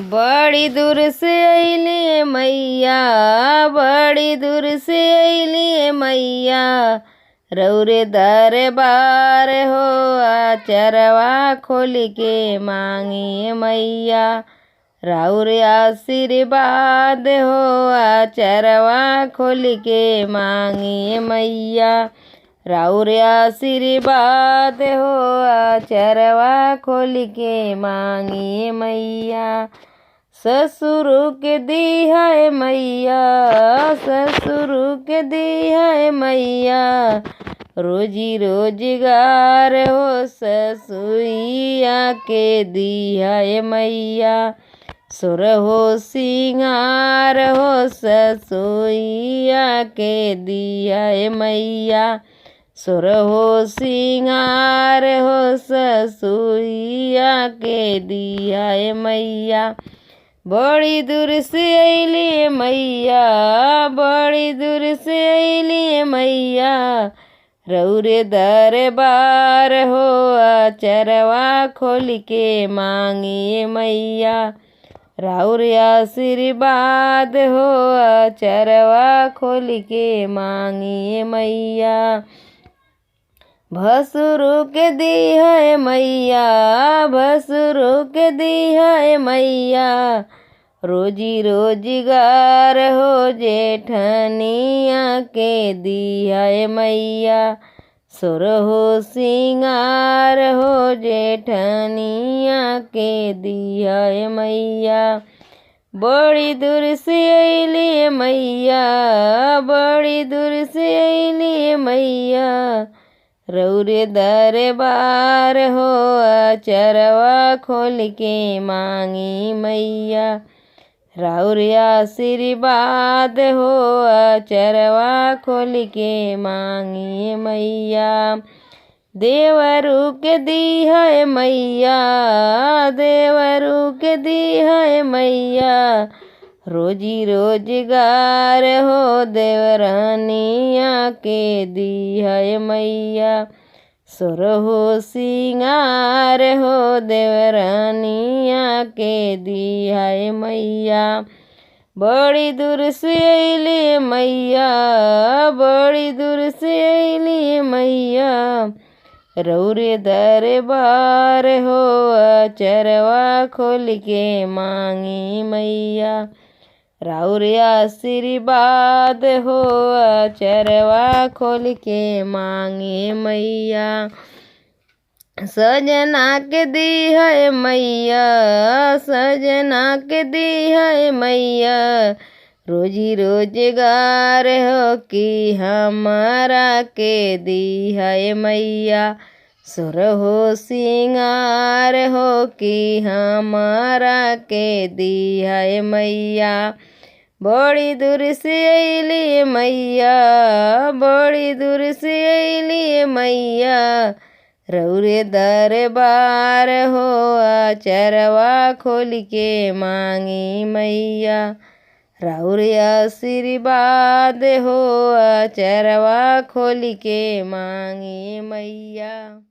बड़ी दूर से अइली मैया, बड़ी दूर से अइली मैया, रौरे दरबार हो आचरवा खोल के मांगी मैया। रौरे आशीर्वाद हो आचरवा खोल के मांगी मैया। रौरे आशीर्वाद हो आचरवा खोल के मांगी मैया। ससुर के दी है मैया, ससुर के दी है मैया, रोजी रोजगार हो ससुइया के दी है मैया। सुर हो सिंगार हो ससुइया के दी है मैया। सुर हो सिंगार हो ससुइया के दी है मैया। बड़ी दूर से अइली मैया, बड़ी दूर से अइली मैया, रौरे दरबार हो आचरवा खोल के मांगी मैया। रौरे आशीर्वाद हो आचरवा खोल के मांगी मैया। भसुरु के दी है मैया, भसुरु के दी है मैया, रोजी रोजगार हो जेठनिया के दी है मैया। सुर हो सिंगार हो जेठनिया के दी है मैया। बड़ी दूर से अइली मैया, बड़ी दूर से अइली मैया, रौरे दरबार हो आचरवा खोल के मांगी मैया। रौरे आशीर्वाद हो आचरवा खोल के मांगी मैया। देवरू के दी है मैया, देवरू के दी है मैया, रोजी रोजगार हो देवरानिया के दी है मैया। सुर हो सिंगार हो देवरानिया के दी है मैया। बड़ी दूर से अइली मैया, बड़ी दूर से अइली मैया, रौरे दरबार हो आचरवा खोल के मांगी मैया। रौरे आशीर्वाद हो आचरवा खोल के मांगे मैया। सजना के दी है मैया, सजना के दी है मैया, रोजी रोजगार हो कि हमारा के दी है मैया। सुर हो सिंगार हो कि हमारा के दी है मैया। बड़ी दूर से अइली मैया, बड़ी दूर से अइली मैया, रौरे दरबार हो आचरवा खोल के मांगी मैया। रौरे आशीर्वाद हो आचरवा खोल के मांगी मैया।